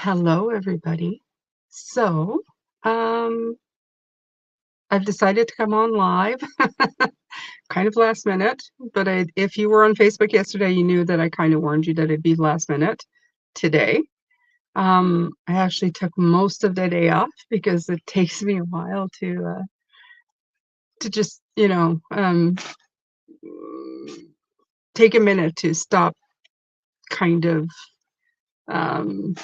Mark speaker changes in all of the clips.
Speaker 1: Hello, everybody. So, um, I've decided to come on live, kind of last minute, but if you were on Facebook yesterday, you knew that I kind of warned you that it'd be last minute today. I actually took most of the day off because it takes me a while to just, take a minute to stop kind of, um,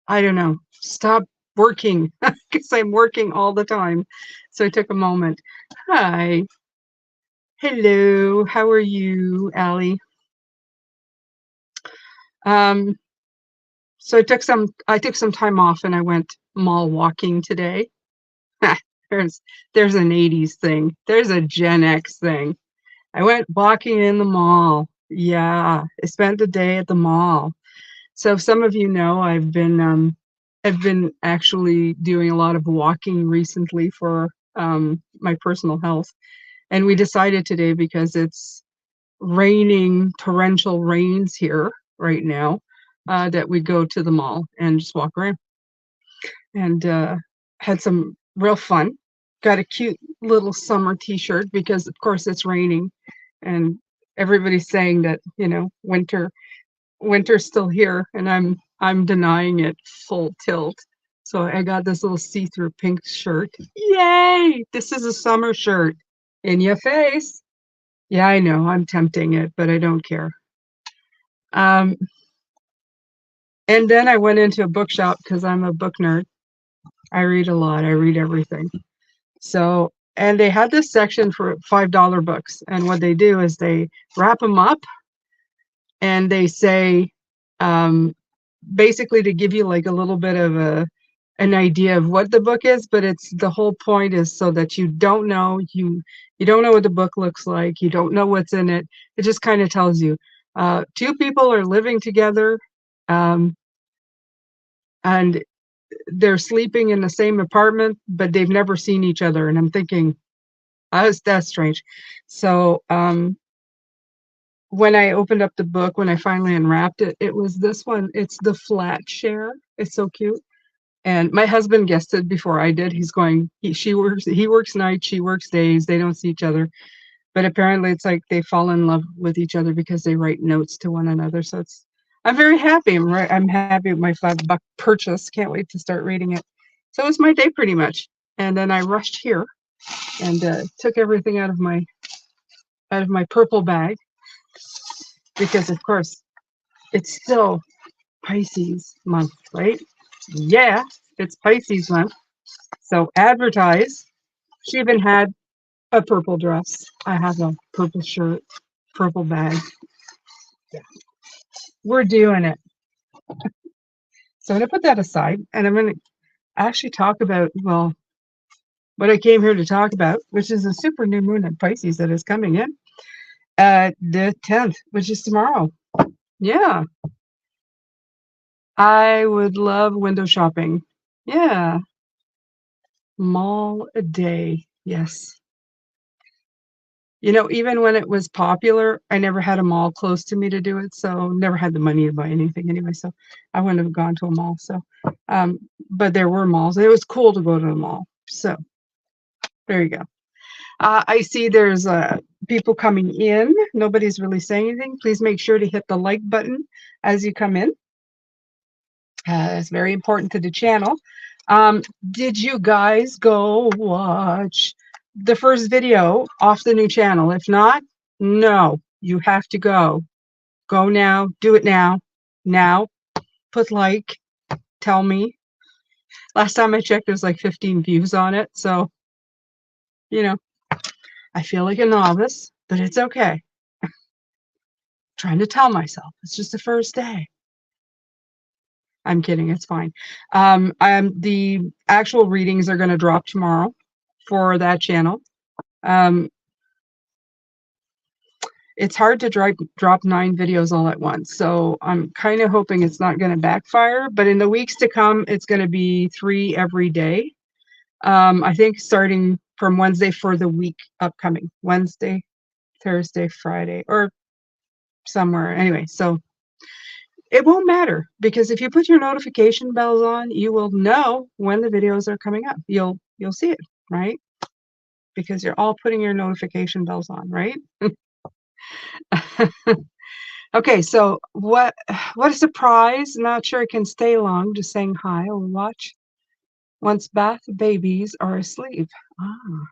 Speaker 1: I don't know, stop working because I'm working all the time. So I took a moment. Hi. Hello. How are you, Allie? Um, so I took some time off and I went mall walking today. There's there's an 80s thing. There's a Gen X thing. I went walking in the mall. Yeah, I spent the day at the mall. So some of you know I've been actually doing a lot of walking recently for my personal health. And we decided today because it's raining, torrential rains here right now, that we go to the mall and just walk around and had some real fun. Got a cute little summer t-shirt because of course it's raining and everybody's saying that, winter's still here and I'm denying it full tilt. So I got this little see-through pink shirt. Yay! This is a summer shirt. In your face. Yeah, I know. I'm tempting it, but I don't care. Um, and then I went into a bookshop because I'm a book nerd. I read a lot. I read everything. So, and they had this section for $5 books. And what they do is they wrap them up and they say, um, basically to give you like a little bit of an idea of what the book is, but it's the whole point is so that you don't know what the book looks like, you don't know what's in it. It just kind of tells you. Two people are living together, um, and they're sleeping in the same apartment, but they've never seen each other. And I'm thinking, that's strange. So when I opened up the book, when I finally unwrapped it, it was this one. It's the flat share. It's so cute. And my husband guessed it before I did. He works nights, she works days. They don't see each other. But apparently it's like they fall in love with each other because they write notes to one another. So I'm very happy. I'm happy with my $5 purchase. Can't wait to start reading it. So it's my day pretty much. And then I rushed here and took everything out of my purple bag because of course it's still Pisces month, right? Yeah, it's Pisces month. So advertise. She even had a purple dress. I have a purple shirt, purple bag. Yeah, we're doing it. So I'm going to put that aside and I'm going to actually talk about, well, what I came here to talk about, which is a super new moon in Pisces that is coming in at the 10th, which is tomorrow. Yeah, I would love window shopping. Yeah, mall a day. Yes. Even when it was popular, I never had a mall close to me to do it, so never had the money to buy anything anyway, so I wouldn't have gone to a mall. So, um, but there were malls. It was cool to go to a mall. So there you go. I see there's people coming in. Nobody's really saying anything. Please make sure to hit the like button as you come in. It's very important to the channel. Did you guys go watch the first video off the new channel? If not, no, you have to go. Go now. Do it now. Now. Put like. Tell me. Last time I checked, there's like 15 views on it. So, you know, I feel like a novice, but it's okay. Trying to tell myself it's just the first day. I'm kidding. It's fine. The actual readings are going to drop tomorrow for that channel. Um, it's hard to drop 9 videos all at once, so I'm kind of hoping it's not going to backfire. But in the weeks to come, it's going to be 3 every day. I think starting from Wednesday for the week upcoming. Wednesday, Thursday, Friday, or somewhere. Anyway, so It won't matter because if you put your notification bells on, you will know when the videos are coming up. You'll see it, right? Because you're all putting your notification bells on, right? Okay, so what a surprise. Not sure it can stay long, just saying hi. I'll watch once bath babies are asleep. Ah,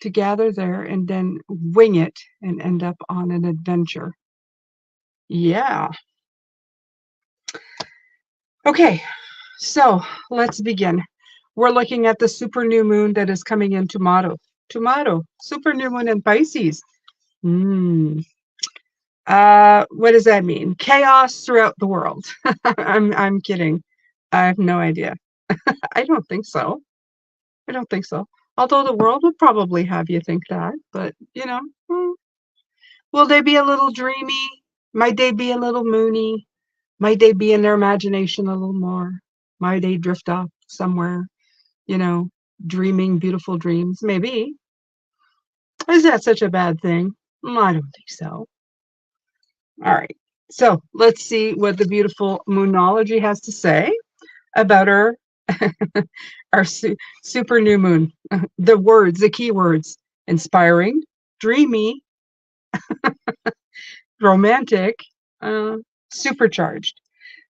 Speaker 1: to gather there and then wing it and end up on an adventure. Yeah. Okay, so let's begin. We're looking at the super new moon that is coming in tomorrow. Tomorrow, super new moon in Pisces. Hmm. What does that mean? Chaos throughout the world. I'm kidding. I have no idea. I don't think so. I don't think so. Although the world would probably have you think that, but will they be a little dreamy? Might they be a little moony? Might they be in their imagination a little more? Might they drift off somewhere, you know, dreaming beautiful dreams? Maybe. Is that such a bad thing? I don't think so. All right. So let's see what the beautiful moonology has to say about our super new moon. The words, the key words: inspiring, dreamy, romantic, uh, supercharged.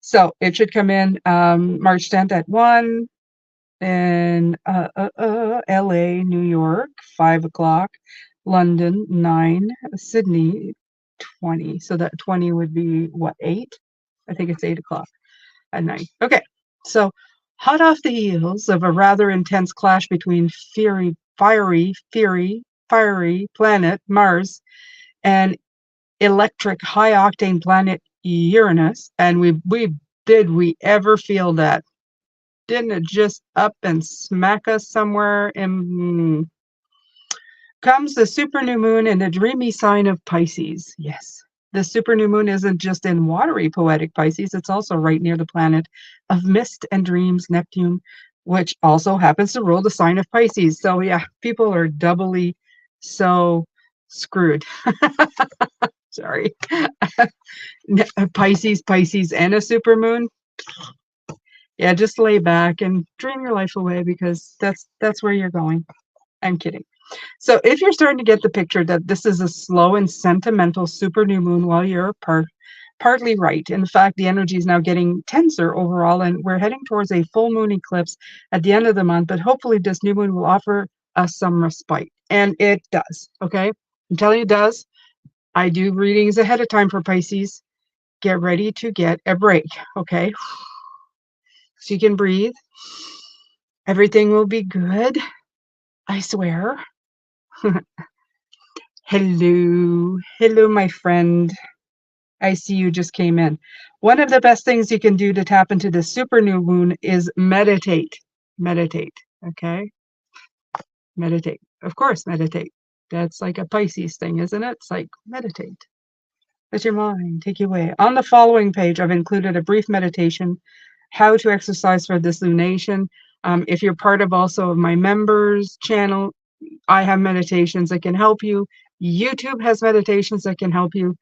Speaker 1: So it should come in March 10th at 1 in LA, New York, 5 o'clock, London, 9, Sydney, 20. So that 20 would be what, 8? I think it's 8 o'clock at night. Okay, so hot off the heels of a rather intense clash between fiery planet Mars and electric high octane planet Uranus, and did we ever feel that? Didn't it just up and smack us somewhere? And comes the super new moon in the dreamy sign of Pisces. Yes, the super new moon isn't just in watery poetic Pisces, it's also right near the planet of mist and dreams, Neptune, which also happens to rule the sign of Pisces. So yeah, people are doubly so screwed. Sorry. Pisces, and a super moon. Yeah, just lay back and dream your life away because that's where you're going. I'm kidding. So if you're starting to get the picture that this is a slow and sentimental super new moon, well, you're partly right. In fact, the energy is now getting tenser overall, and we're heading towards a full moon eclipse at the end of the month. But hopefully, this new moon will offer us some respite, and it does. Okay, I'm telling you, it does. I do readings ahead of time for Pisces. Get ready to get a break. Okay, so you can breathe. Everything will be good. I swear. Hello, my friend. I see you just came in. One of the best things you can do to tap into the super new moon is meditate. Meditate, okay? Meditate. Of course, meditate. That's like a Pisces thing, isn't it? It's like meditate. Let your mind take you away. On the following page, I've included a brief meditation, how to exercise for this lunation. If you're part of also of my members channel, I have meditations that can help you. YouTube has meditations that can help you.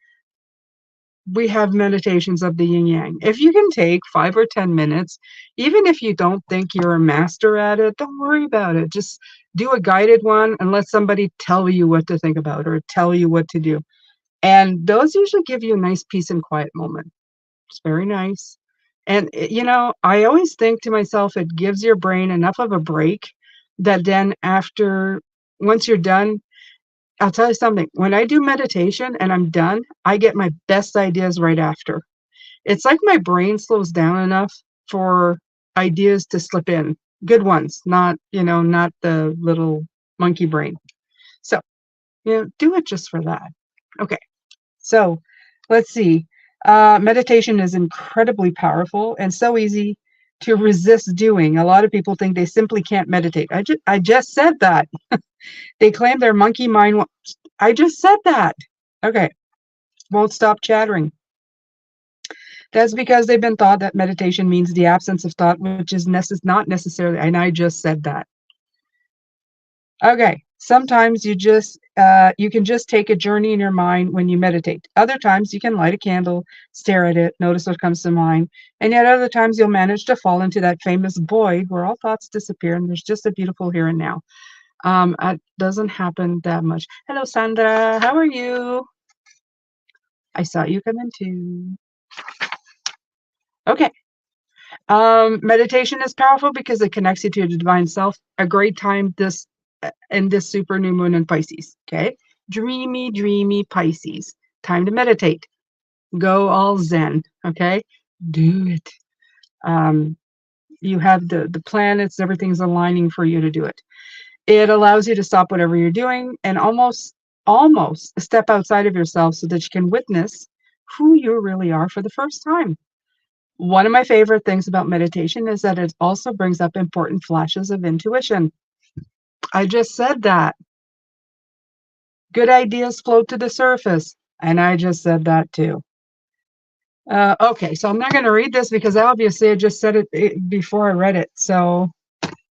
Speaker 1: We have meditations of the yin yang. If you can take 5 or 10 minutes, even if you don't think you're a master at it, don't worry about it. Just do a guided one and let somebody tell you what to think about or tell you what to do. And those usually give you a nice peace and quiet moment. It's very nice. And, I always think to myself, it gives your brain enough of a break that then once you're done, I'll tell you something. When I do meditation and I'm done, I get my best ideas right after. It's like my brain slows down enough for ideas to slip in. Good ones, not the little monkey brain. So, do it just for that. Okay. So, let's see. Meditation is incredibly powerful and so easy to resist doing. A lot of people think they simply can't meditate. I just said that. They claim their monkey mind. I just said that. Okay. Won't stop chattering. That's because they've been taught that meditation means the absence of thought, which is not necessarily, and I just said that. Okay. Sometimes you can just take a journey in your mind when you meditate. Other times you can light a candle, stare at it, notice what comes to mind. And yet other times you'll manage to fall into that famous void where all thoughts disappear and there's just a beautiful here and now. It doesn't happen that much. Hello, Sandra. How are you? I saw you come in too. Okay. Meditation is powerful because it connects you to your divine self. A great time this in this super new moon in Pisces. Okay. Dreamy, dreamy Pisces. Time to meditate. Go all Zen. Okay. Do it. Um, you have the planets, everything's aligning for you to do it. It allows you to stop whatever you're doing and almost step outside of yourself so that you can witness who you really are for the first time. One of my favorite things about meditation is that it also brings up important flashes of intuition. I just said that. Good ideas float to the surface. And I just said that too. Okay, so I'm not going to read this because obviously I just said it before I read it. So,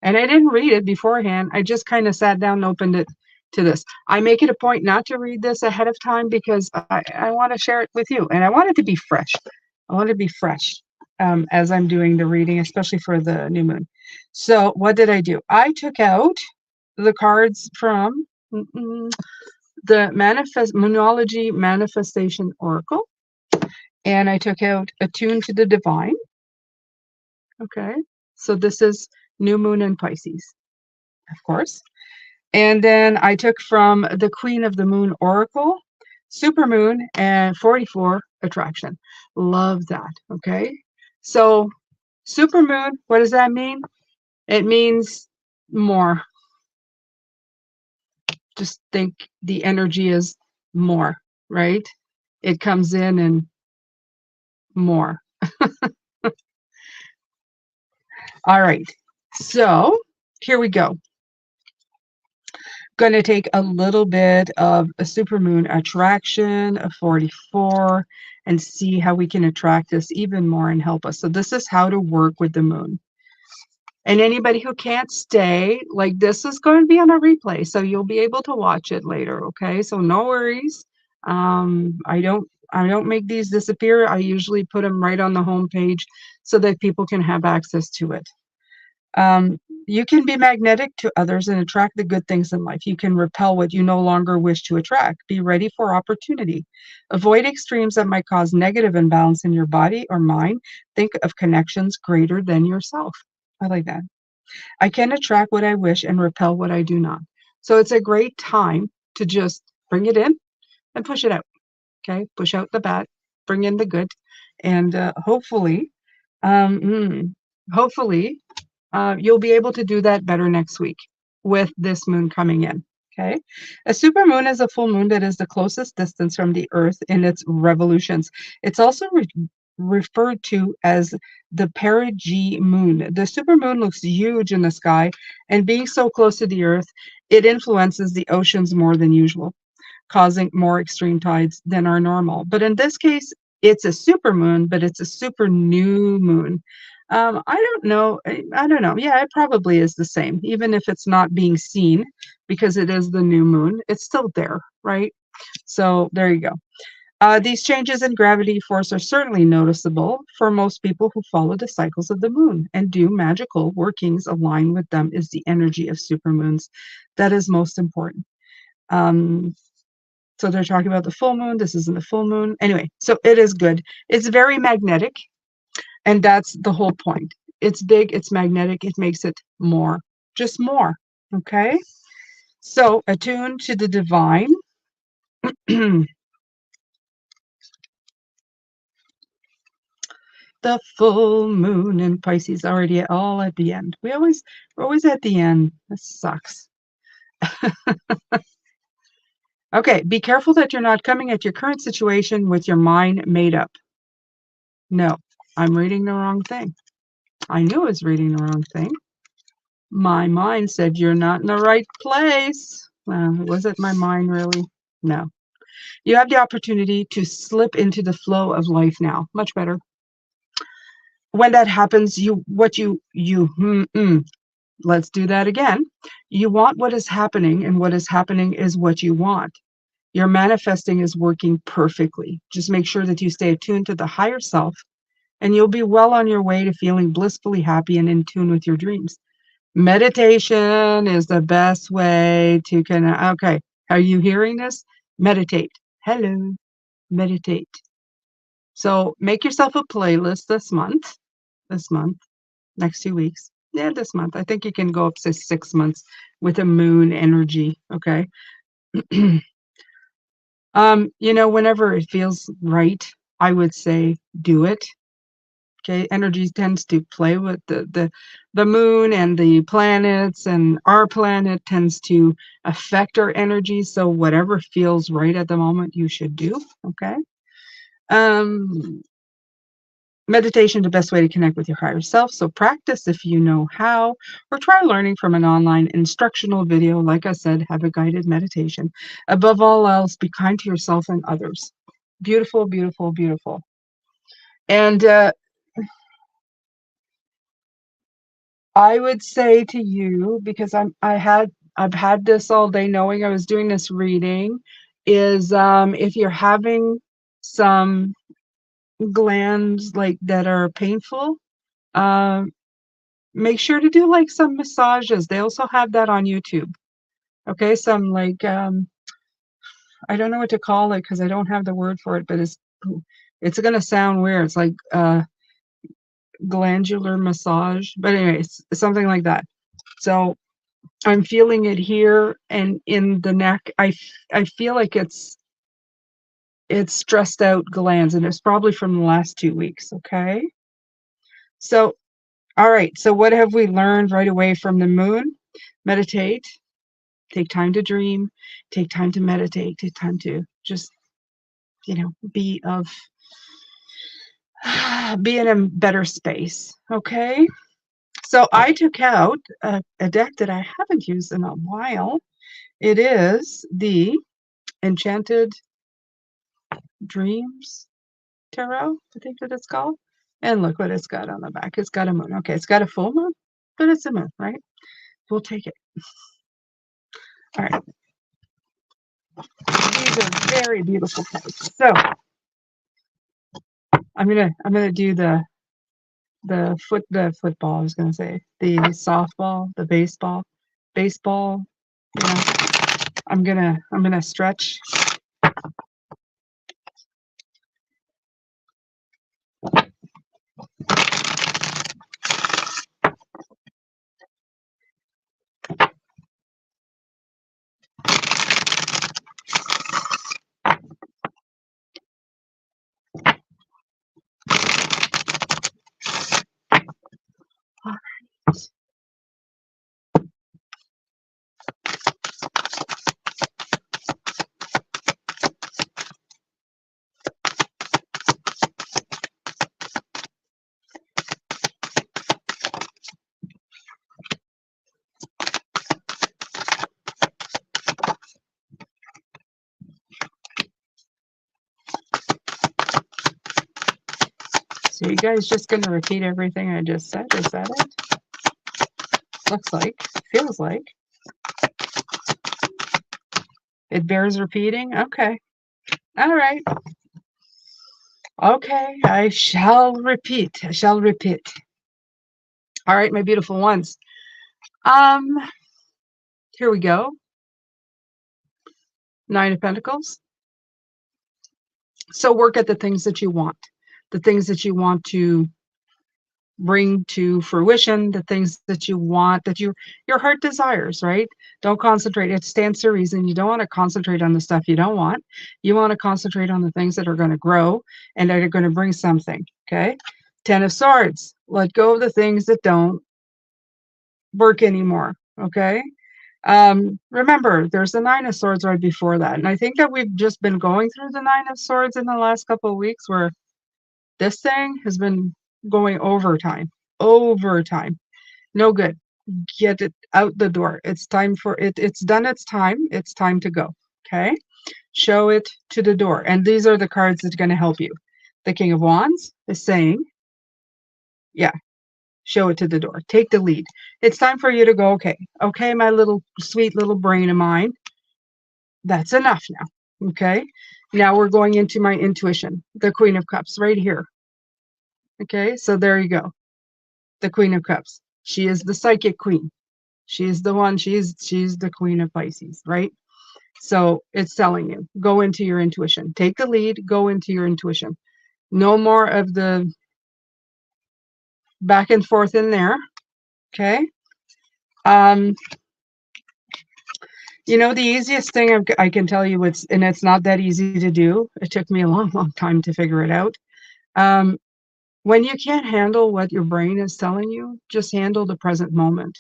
Speaker 1: and I didn't read it beforehand. I just kind of sat down and opened it to this. I make it a point not to read this ahead of time because I want to share it with you. And I want it to be fresh. I want it to be fresh as I'm doing the reading, especially for the new moon. So what did I do? I took out the cards from the Moonology Manifestation Oracle. And I took out Attune to the Divine. Okay. So this is new moon in Pisces, of course. And then I took from the Queen of the Moon Oracle, SuperMoon, and 44 Attraction. Love that. Okay. So SuperMoon, what does that mean? It means more. Just think the energy is more, right? It comes in and more. All right. So here we go. Going to take a little bit of a supermoon attraction, a 44, and see how we can attract this even more and help us. So this is how to work with the moon. And anybody who can't stay, like this is going to be on a replay, so you'll be able to watch it later, okay? So no worries. I don't make these disappear. I usually put them right on the home page so that people can have access to it. You can be magnetic to others and attract the good things in life. You can repel what you no longer wish to attract. Be ready for opportunity. Avoid extremes that might cause negative imbalance in your body or mind. Think of connections greater than yourself. I like that. I can attract what I wish and repel what I do not. So it's a great time to just bring it in and push it out. Okay, push out the bad, bring in the good, and hopefully, you'll be able to do that better next week with this moon coming in. Okay. A supermoon is a full moon that is the closest distance from the Earth in its revolutions. It's also referred to as the perigee moon. The supermoon looks huge in the sky, and being so close to the Earth, it influences the oceans more than usual, causing more extreme tides than are normal. But in this case, it's a supermoon, but it's a super new moon. I don't know. I don't know. Yeah, it probably is the same, even if it's not being seen because it is the new moon. It's still there, right? So there you go. These changes in gravity force are certainly noticeable for most people who follow the cycles of the moon and do magical workings align with them is the energy of supermoons. That is most important. So they're talking about the full moon. This isn't the full moon. Anyway, so it is good. It's very magnetic. And that's the whole point. It's big, it's magnetic, it makes it more, just more. Okay? So attune to the divine. The full moon in Pisces already all at the end. We're always at the end. This sucks. Okay, be careful that you're not coming at your current situation with your mind made up. No, I'm reading the wrong thing. I knew I was reading the wrong thing. My mind said you're not in the right place. Was it my mind really? No. You have the opportunity to slip into the flow of life now. Much better. When that happens, let's do that again. You want what is happening, and what is happening is what you want. Your manifesting is working perfectly. Just make sure that you stay attuned to the higher self, and you'll be well on your way to feeling blissfully happy and in tune with your dreams. Meditation is the best way to connect. Okay, are you hearing this? Meditate. Hello, meditate. So make yourself a playlist this month, next 2 weeks. Yeah, this month. I think you can go up to 6 months with a moon energy. Okay. Whenever it feels right, I would say do it. Okay, energy tends to play with the moon and the planets, and our planet tends to affect our energy. So whatever feels right at the moment, you should do. Okay. Um, Meditation is the best way to connect with your higher self. So practice if you know how, or try learning from an online instructional video. Like I said, have a guided meditation. Above all else, be kind to yourself and others. Beautiful, beautiful, beautiful. And I would say to you, because I've had this all day knowing I was doing this reading, is if you're having some glands like that are painful, um, make sure to do like some massages. They also have that on YouTube. Okay, some like I don't know what to call it because I don't have the word for it, but it's gonna sound weird. It's like glandular massage, but anyways, something like that. So I'm feeling it here and in the neck. I feel like it's stressed out glands, and it's probably from the last 2 weeks. Okay, so all right. So what have we learned right away from the moon? Meditate. Take time to dream. Take time to meditate. Take time to just be be in a better space. Okay. So I took out a deck that I haven't used in a while. It is the Enchanted Dreams Tarot, I think that it's called. And look what it's got on the back. It's got a moon. Okay, it's got a full moon, but it's a moon, right? We'll take it. All right. These are very beautiful cards. So I'm gonna do the football. I was gonna say the softball, the baseball. You know, I'm gonna stretch. All right. So you guys just gonna repeat everything I just said? Is that it? Looks like, feels like. It bears repeating? Okay. All right. Okay, I shall repeat. I shall repeat. All right, my beautiful ones. Um, Here we go. 9 of Pentacles. So work at the things that you want. The things that you want to bring to fruition, the things that you want, that your heart desires, right? Don't concentrate. It stands to reason. You don't want to concentrate on the stuff you don't want. You want to concentrate on the things that are going to grow and that are going to bring something. Okay. 10 of Swords. Let go of the things that don't work anymore. Okay. Remember, there's the 9 of Swords right before that. And I think that we've just been going through the 9 of Swords in the last couple of weeks where this thing has been going overtime. Overtime. No good. Get it out the door. It's time for it. It's done its time. It's time to go. Okay. Show it to the door. And these are the cards that are going to help you. The King of Wands is saying, yeah, Show it to the door. Take the lead. It's time for you to go, okay. Okay, my little sweet little brain of mine. That's enough now. Okay. Now we're going into my intuition. The Queen of Cups right here. Okay. So there you go. The Queen of Cups. She is the psychic queen. She is the one. She's the Queen of Pisces, right? So it's telling you, go into your intuition. Take the lead, go into your intuition. No more of the back and forth in there. Okay. You know, the easiest thing I can tell you, and it's not that easy to do. It took me a long, long time to figure it out. When you can't handle what your brain is telling you, just handle the present moment.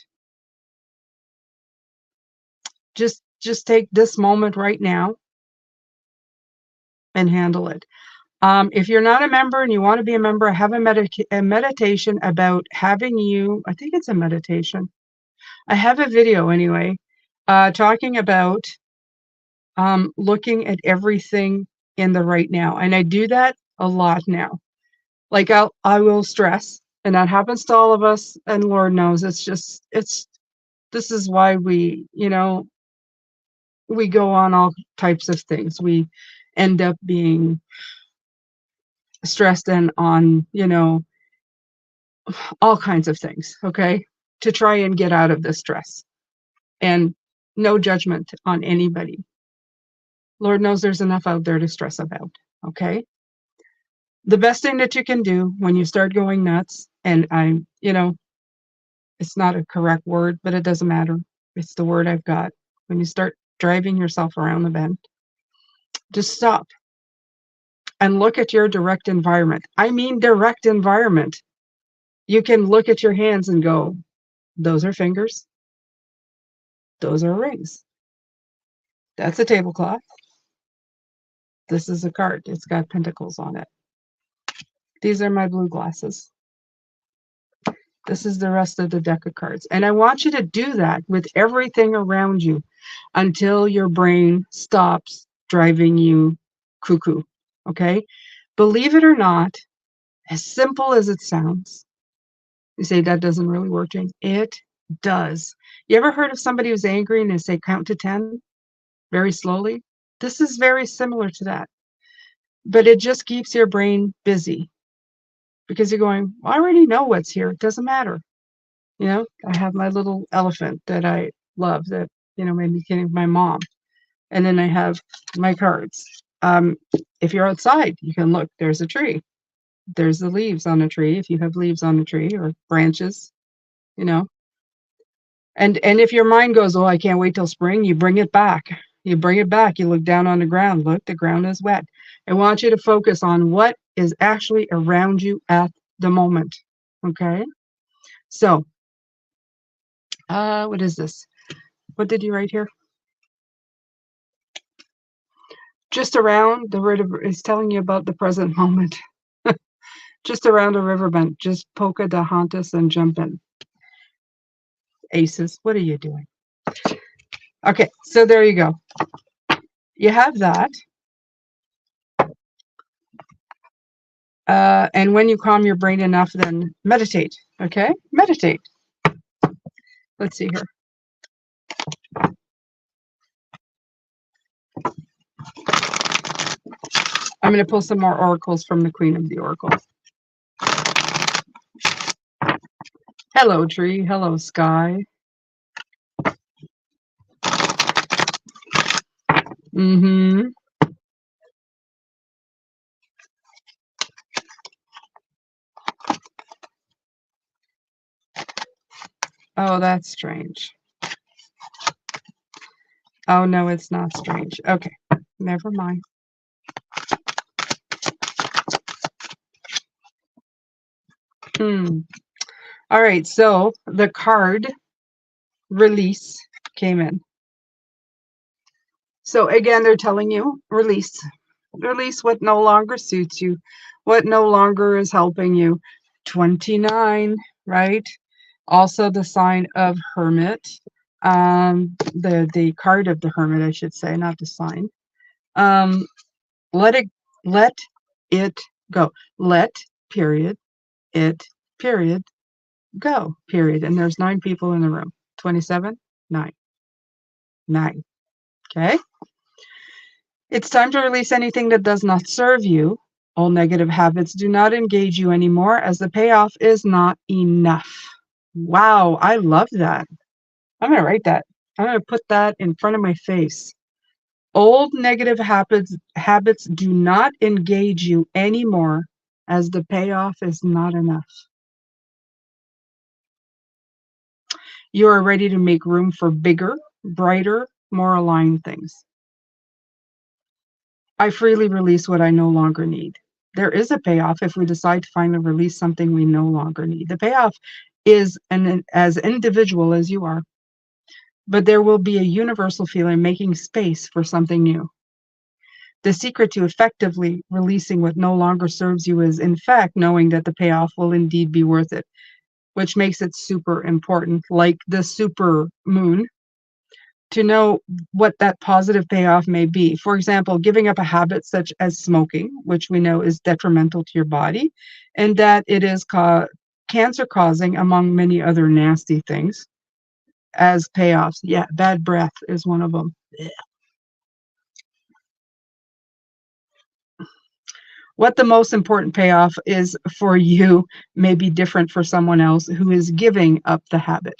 Speaker 1: Just take this moment right now and handle it. If you're not a member and you want to be a member, I have a meditation about having you, I think it's a meditation. I have a video anyway, talking about looking at everything in the right now. And I do that a lot now. Like I will stress, and that happens to all of us, and Lord knows this is why we go on all types of things. We end up being stressed and on, all kinds of things, okay, to try and get out of the stress. And no judgment on anybody. Lord knows there's enough out there to stress about, okay? The best thing that you can do when you start going nuts, and it's not a correct word, but it doesn't matter. It's the word I've got. When you start driving yourself around the bend, just stop and look at your direct environment. I mean, direct environment. You can look at your hands and go, those are fingers. Those are rings. That's a tablecloth. This is a card. It's got pentacles on it. These are my blue glasses. This is the rest of the deck of cards. And I want you to do that with everything around you until your brain stops driving you cuckoo. Okay? Believe it or not, as simple as it sounds, you say that doesn't really work, Jane. It does. You ever heard of somebody who's angry and they say count to 10 very slowly? This is very similar to that. But it just keeps your brain busy because you're going, well, I already know what's here. It doesn't matter. I have my little elephant that I love that, made me think of my mom. And then I have my cards. If you're outside, you can look, there's a tree. There's the leaves on a tree. If you have leaves on a tree or branches, and if your mind goes, oh, I can't wait till spring, you bring it back. You bring it back. You look down on the ground. Look, the ground is wet. I want you to focus on what is actually around you at the moment. Okay. So, what is this? What did you write here? Just around the river is telling you about the present moment. Just around a riverbed, just Pocahontas and jump in. Aces, what are you doing? Okay, so there you go. You have that. And when you calm your brain enough, then meditate. Okay, meditate. Let's see here. I'm going to pull some more oracles from the Queen of the Oracles. Hello, tree. Hello, sky. Mm-hmm. Oh, that's strange. Oh, no, it's not strange. Okay, never mind. All right, so the card release came in. So again, they're telling you release what no longer suits you, what no longer is helping you. 29, right? Also the sign of Hermit, the card of the Hermit, I should say, not the sign. Let it go. Let period it period Go, period. And there's 9 people in the room. 27, 9, 9. Okay? It's time to release anything that does not serve you. All negative habits do not engage you anymore as the payoff is not enough. Wow, I love that. I'm going to write that. I'm going to put that in front of my face. Old negative habits do not engage you anymore as the payoff is not enough. You are ready to make room for bigger, brighter, more aligned things. I freely release what I no longer need. There is a payoff if we decide to finally release something we no longer need. The payoff is as individual as you are, but there will be a universal feeling making space for something new. The secret to effectively releasing what no longer serves you is, in fact, knowing that the payoff will indeed be worth it, which makes it super important, like the super moon, to know what that positive payoff may be. For example, giving up a habit such as smoking, which we know is detrimental to your body, and that it is cancer causing, among many other nasty things, as payoffs. Yeah, bad breath is one of them. What the most important payoff is for you may be different for someone else who is giving up the habit,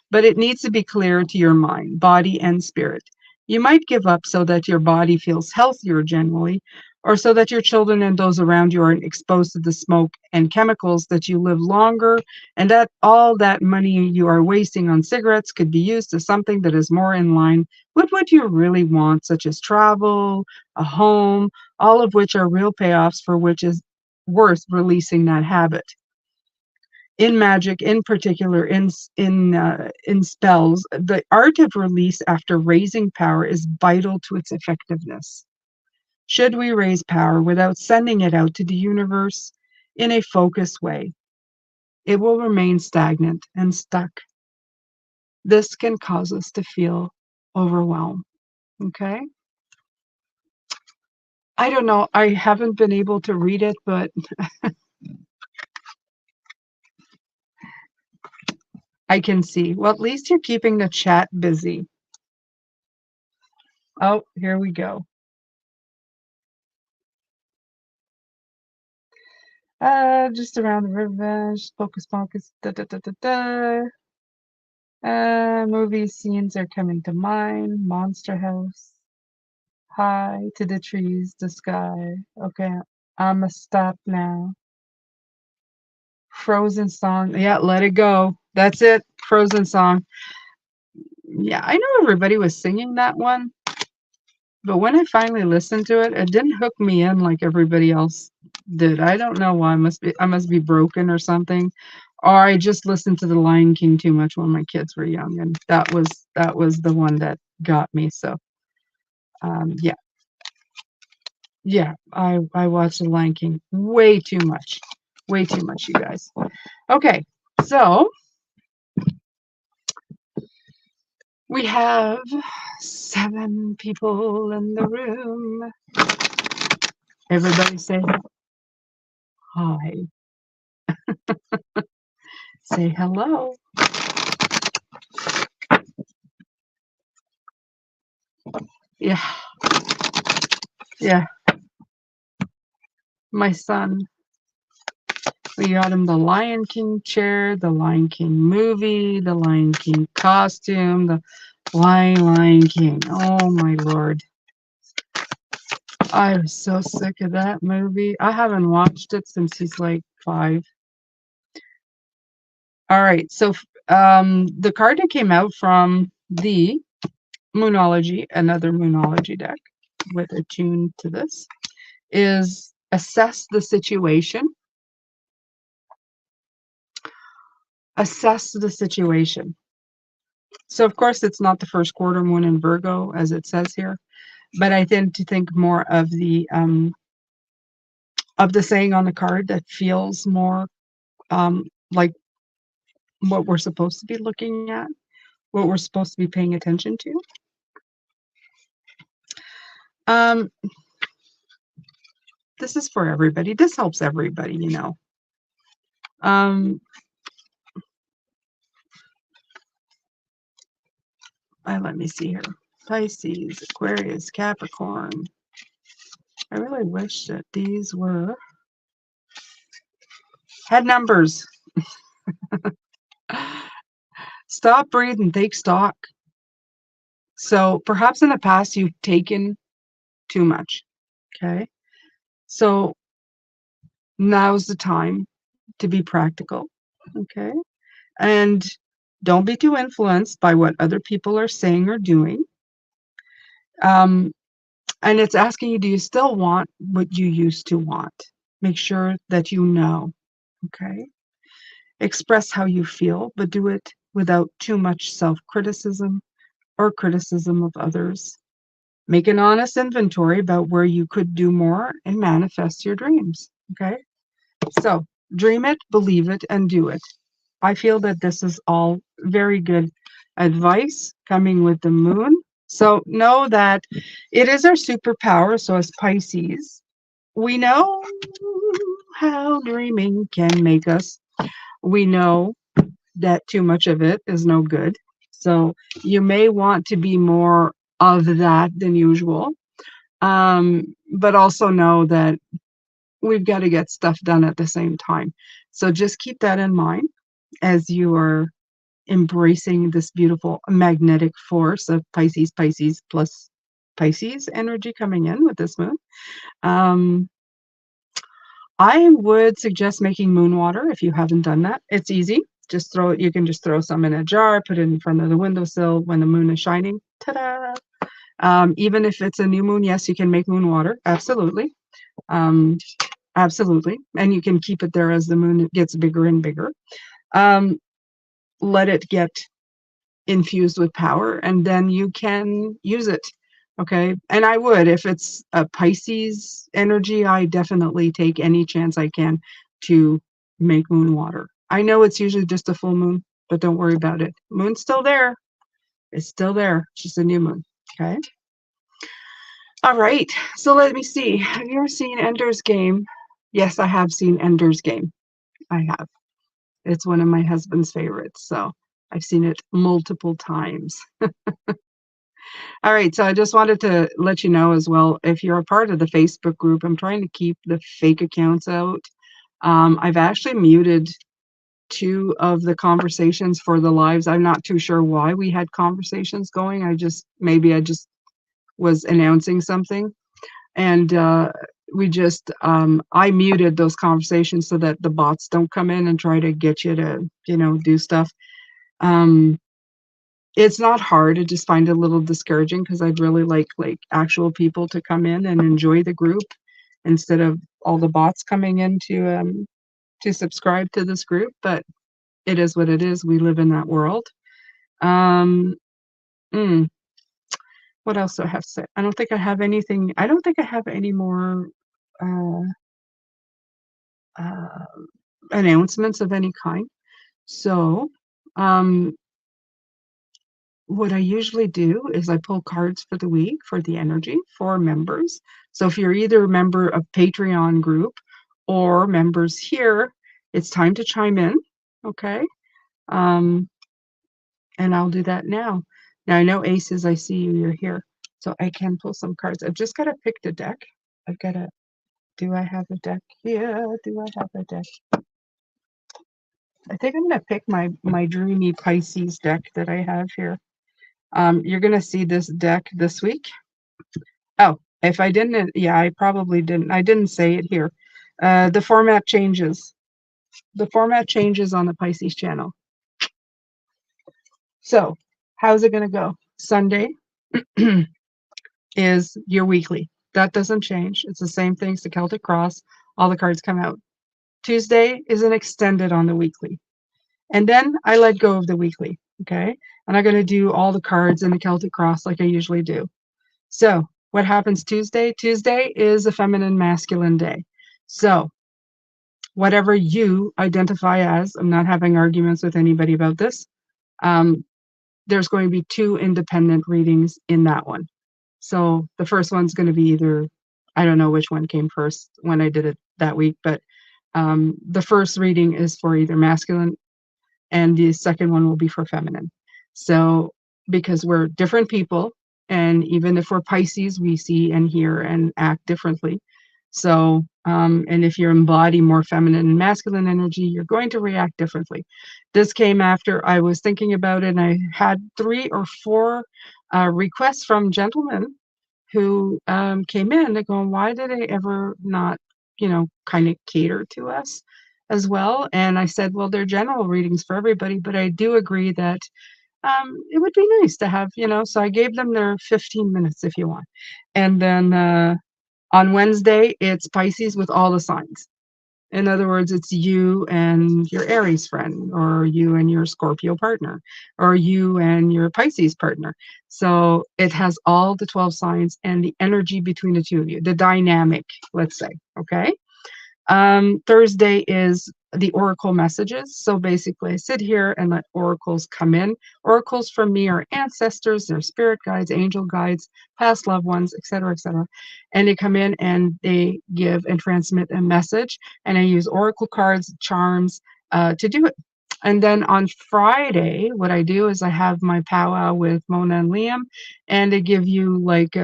Speaker 1: but it needs to be clear to your mind, body, and spirit. You might give up so that your body feels healthier generally, or so that your children and those around you aren't exposed to the smoke and chemicals, that you live longer, and that all that money you are wasting on cigarettes could be used to something that is more in line with what you really want, such as travel, a home, all of which are real payoffs for which is worth releasing that habit. In magic, in particular, in spells, the art of release after raising power is vital to its effectiveness. Should we raise power without sending it out to the universe in a focused way, it will remain stagnant and stuck. This can cause us to feel overwhelmed. Okay? I don't know. I haven't been able to read it, but I can see. Well, at least you're keeping the chat busy. Oh, here we go. Just around the revenge, focus, focus, da da da da da. Movie scenes are coming to mind. Monster House. High to the trees, the sky. Okay, I'ma stop now. Frozen song. Yeah, let it go. That's it. Frozen song. Yeah, I know everybody was singing that one, but when I finally listened to it, it didn't hook me in like everybody else did. I don't know why. I must be broken or something. Or I just listened to The Lion King too much when my kids were young, and that was the one that got me. So yeah. Yeah, I watched The Lion King way too much. Way too much, you guys. Okay, so we have 7 people in the room. Everybody say hi. Say hello. Yeah, yeah. My son, we got him the Lion King chair, the Lion King movie, the Lion King costume, the Lion King. Oh my Lord. I was so sick of that movie. I haven't watched it since he's like 5. All right, so the card that came out from the Moonology, another Moonology deck with a tune to this, is assess the situation. Assess the situation. So of course it's not the first quarter moon in Virgo as it says here, but I tend to think more of the saying on the card that feels more like what we're supposed to be looking at, what we're supposed to be paying attention to. Um, this is for everybody. This helps everybody, you know. Let me see here. Pisces, Aquarius, Capricorn. I really wish that these had numbers. Stop, breathe, and take stock. So perhaps in the past you've taken too much. Okay. So now's the time to be practical. Okay. And don't be too influenced by what other people are saying or doing. Um, and it's asking you, do you still want what you used to want? Make sure that you know. Okay. Express how you feel, but do it without too much self-criticism or criticism of others. Make an honest inventory about where you could do more and manifest your dreams. Okay. So dream it, believe it, and do it. I feel that this is all very good advice coming with the moon. So know that it is our superpower. So as Pisces, we know how dreaming can make us. We know that too much of it is no good. So you may want to be more of that than usual. But also know that we've got to get stuff done at the same time. So just keep that in mind as you are embracing this beautiful magnetic force of Pisces plus Pisces energy coming in with this moon. Um, I would suggest making moon water if you haven't done that. It's easy. Just throw it. You can just throw some in a jar, put it in front of the windowsill when the moon is shining. Ta-da! Even if it's a new moon, yes, you can make moon water. Absolutely. Um, absolutely. And you can keep it there as the moon gets bigger and bigger. Let it get infused with power, and then you can use it. Okay. And I would, if it's a Pisces energy, I definitely take any chance I can to make moon water. I know it's usually just a full moon, but don't worry about it. Moon's still there. It's still there. It's just a new moon. Okay. All right. So let me see. Have you ever seen Ender's Game? Yes, I have seen Ender's Game. I have. It's one of my husband's favorites. So I've seen it multiple times. All right, so I just wanted to let you know as well, if you're a part of the Facebook group, I'm trying to keep the fake accounts out. I've actually muted 2 of the conversations for the lives. I'm not too sure why we had conversations going. Maybe I just was announcing something. And I muted those conversations so that the bots don't come in and try to get you to, do stuff. It's not hard. I just find it a little discouraging because I'd really like actual people to come in and enjoy the group instead of all the bots coming in to subscribe to this group. But it is what it is. We live in that world. Um, mm, what else do I have to say? I don't think I have anything. I don't think I have any more uh, uh, announcements of any kind. So, um, what I usually do is I pull cards for the week for the energy for members. So if you're either a member of Patreon group or members here, it's time to chime in, okay? Um, and I'll do that now. Now I know Aces, I see you, you're here. So I can pull some cards. I've just got to pick the deck. Do I have a deck here? Do I have a deck? I think I'm going to pick my Dreamy Pisces deck that I have here. You're going to see this deck this week. Oh, if I didn't, yeah, I probably didn't. I didn't say it here. The format changes. The format changes on the Pisces channel. So, how's it going to go? Sunday is your weekly. That doesn't change. It's the same thing. It's the Celtic Cross. All the cards come out. Tuesday is an extended on the weekly. And then I let go of the weekly. Okay. And I'm going to do all the cards in the Celtic Cross like I usually do. So, what happens Tuesday? Tuesday is a feminine masculine day. So, whatever you identify as, I'm not having arguments with anybody about this. There's going to be 2 independent readings in that one. So, the first one's going to be either, I don't know which one came first when I did it that week, but the first reading is for either masculine and the second one will be for feminine. So, because we're different people. And even if we're Pisces, we see and hear and act differently. So, and if you embody more feminine and masculine energy, you're going to react differently. This came after I was thinking about it, and I had 3 or 4 requests from gentlemen who came in. They're going, why did they ever not, kind of cater to us as well? And I said, well, they're general readings for everybody, but I do agree that it would be nice to have, so I gave them their 15 minutes if you want. And then on Wednesday, it's Pisces with all the signs. In other words, it's you and your Aries friend, or you and your Scorpio partner, or you and your Pisces partner. So it has all the 12 signs and the energy between the two of you, the dynamic, let's say. Okay. Thursday is the oracle messages. So basically, I sit here and let oracles come in. Oracles from me are ancestors, they're spirit guides, angel guides, past loved ones, etc., etc. And they come in and they give and transmit a message. And I use oracle cards, charms to do it. And then on Friday, what I do is I have my powwow with Mona and Liam, and they give you like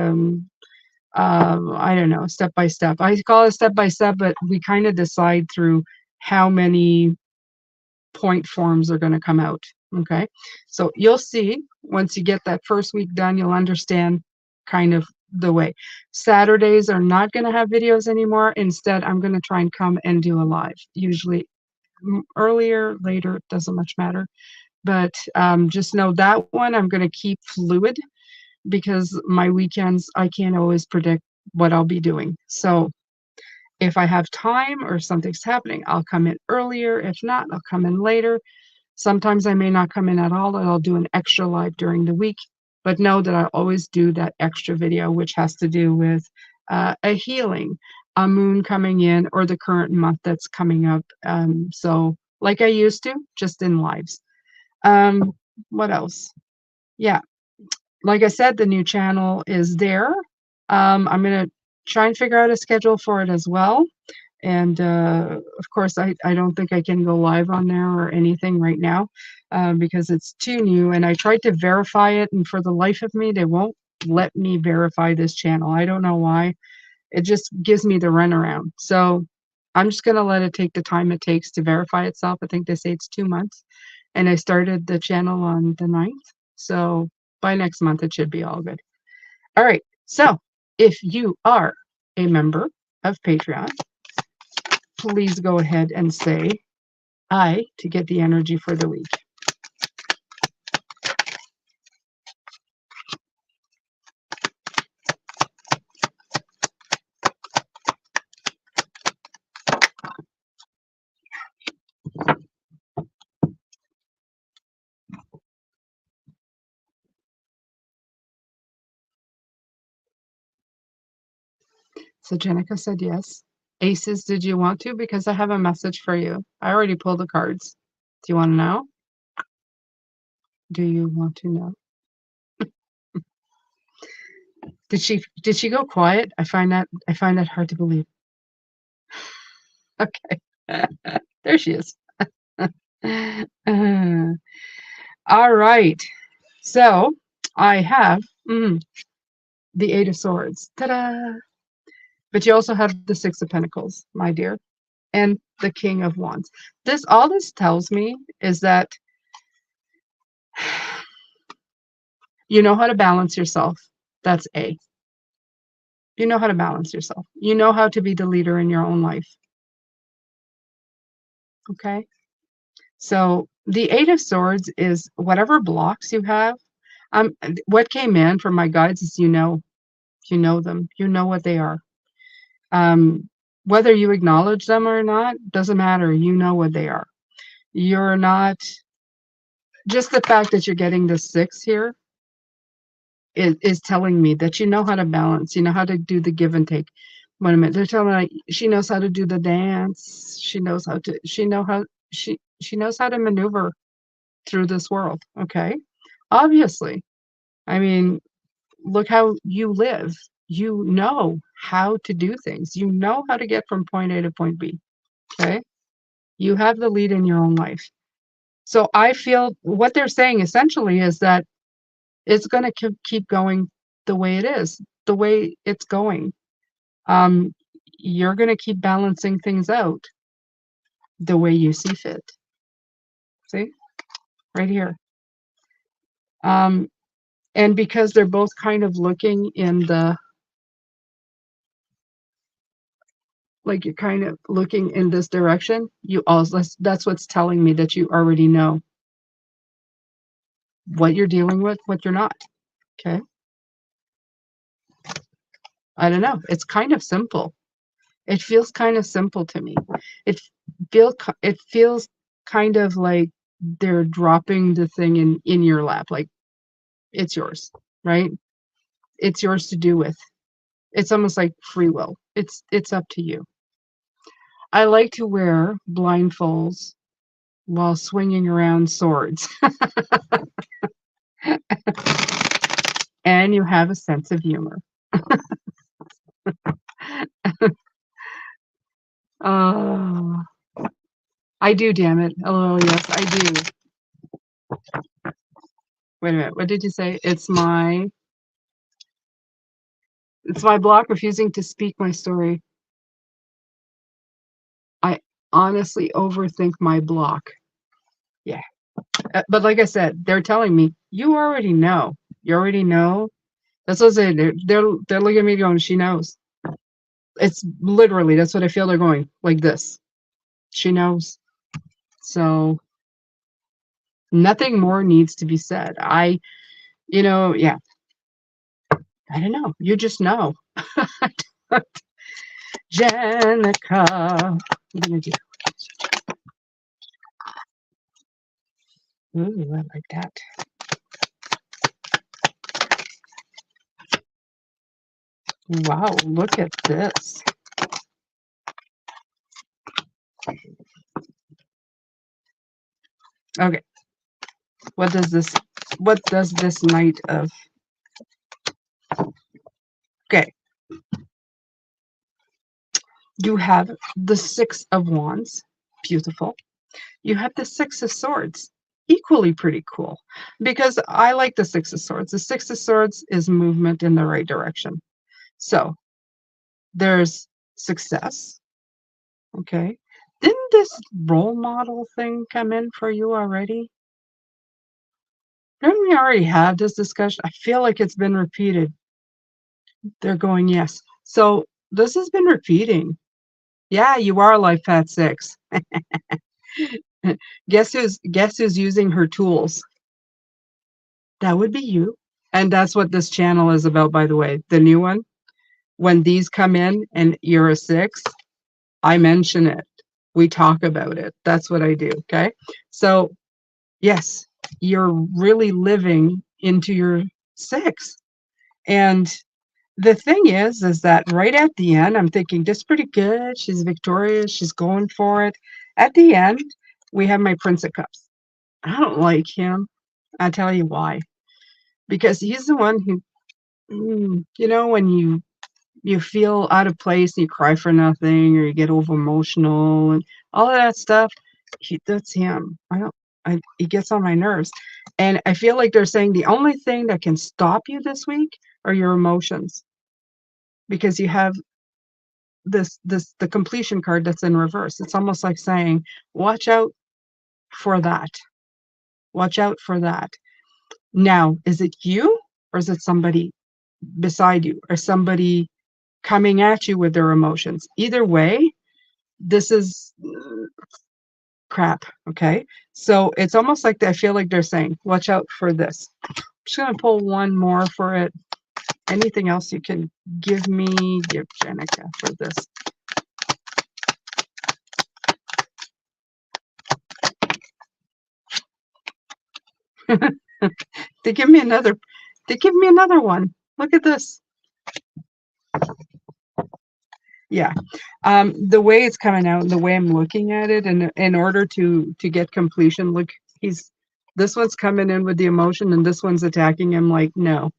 Speaker 1: I don't know, step by step. I call it step by step, but we kind of decide through how many point forms are going to come out. Okay. So you'll see once you get that first week done, you'll understand kind of the way. Saturdays are not going to have videos anymore. Instead, I'm going to try and come and do a live, usually earlier, later, doesn't much matter. But just know that one I'm going to keep fluid, because my weekends, I can't always predict what I'll be doing. So if I have time or something's happening, I'll come in earlier. If not, I'll come in later. Sometimes I may not come in at all, and I'll do an extra live during the week. But know that I always do that extra video, which has to do with a healing, a moon coming in, or the current month that's coming up. So like I used to, just in lives. What else? Yeah, like I said, the new channel is there. I'm going to try and figure out a schedule for it as well. And of course, I don't think I can go live on there or anything right now because it's too new. And I tried to verify it, and for the life of me, they won't let me verify this channel. I don't know why. It just gives me the runaround. So I'm just going to let it take the time it takes to verify itself. I think they say it's 2 months. And I started the channel on the 9th. So by next month, it should be all good. All right. So if you are a member of Patreon, please go ahead and say I to get the energy for the week. So Jenica said yes. Aces, did you want to? Because I have a message for you. I already pulled the cards. Do you want to know? Do you want to know? Did she go quiet? I find that hard to believe. Okay. There she is. All right. So I have the Eight of Swords. Ta-da! But you also have the Six of Pentacles, my dear, and the King of Wands. All this tells me is that you know how to balance yourself. That's A. You know how to balance yourself. You know how to be the leader in your own life. Okay? So the Eight of Swords is whatever blocks you have. What came in from my guides is you know them. You know what they are. Whether you acknowledge them or not, doesn't matter. You know what they are. You're not, just the fact that you're getting the 6 here is telling me that you know how to balance, you know how to do the give and take. Wait a minute, they're telling me she knows how to do the dance. She knows how to maneuver through this world. Okay. Obviously. I mean, look how you live. You know how to do things. You know how to get from point A to point B. Okay. You have the lead in your own life. So I feel what they're saying essentially is that It's going to keep going the way it is, the way it's going. Um, you're going to keep balancing things out the way you see fit. See? Right here. Um, and because they're both kind of looking in the, like you're kind of looking in this direction, you also, that's what's telling me that you already know what you're dealing with, what you're not. Okay. I don't know. It's kind of simple. It feels kind of simple to me. It it feels kind of like they're dropping the thing in your lap, like it's yours, right? It's yours to do with. It's almost like free will. It's up to you. I like to wear blindfolds while swinging around swords. And you have a sense of humor. Oh, I do, damn it. Oh, yes, I do. Wait a minute. What did you say? It's my block refusing to speak my story. I honestly overthink my block. Yeah. But like I said, they're telling me, you already know. You already know. That's what I say. They're looking at me going, she knows. It's literally, that's what I feel they're going, like this. She knows. So nothing more needs to be said. Yeah, I don't know. You just know. Jenica. What am I gonna do? Ooh, I like that. Wow, look at this. Okay. What does this Knight of, okay, you have the Six of Wands, beautiful. You have the Six of Swords, equally pretty cool, because I like the Six of Swords. The Six of Swords is movement in the right direction. So there's success, okay. Didn't this role model thing come in for you already? Didn't we already have this discussion? I feel like it's been repeated. They're going, yes. So this has been repeating. Yeah, you are life path 6. Guess who's using her tools? That would be you. And that's what this channel is about, by the way. The new one. When these come in and you're a 6, I mention it. We talk about it. That's what I do. Okay. So yes, you're really living into your 6. And the thing is that right at the end, I'm thinking this is pretty good. She's victorious. She's going for it. At the end, we have my Prince of Cups. I don't like him. I'll tell you why. Because he's the one who, when you feel out of place and you cry for nothing or you get over emotional and all of that stuff, that's him. He gets on my nerves. And I feel like they're saying the only thing that can stop you this week are your emotions. Because you have the completion card that's in reverse. It's almost like saying, watch out for that. Watch out for that. Now, is it you or is it somebody beside you or somebody coming at you with their emotions? Either way, this is crap. Okay. So it's almost like I feel like they're saying, watch out for this. I'm just going to pull one more for it. Anything else you can give me? Give Jenica for this. They give me another. They give me another one. Look at this. Yeah. The way it's coming out and the way I'm looking at it, and in order to get completion, look, this one's coming in with the emotion and this one's attacking him like, no.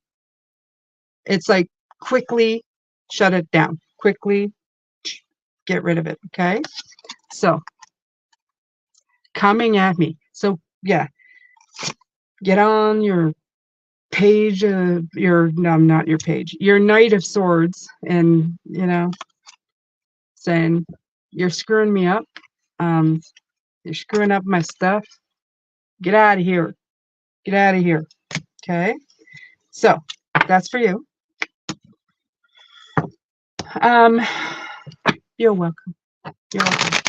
Speaker 1: It's like quickly shut it down. Quickly get rid of it. Okay. So coming at me. So yeah, get on your page of your, no, not your page, your Knight of Swords, and, you know, saying, you're screwing me up. Um, you're screwing up my stuff. Get out of here. Get out of here. Okay. So that's for you. Um, you're welcome. You're welcome.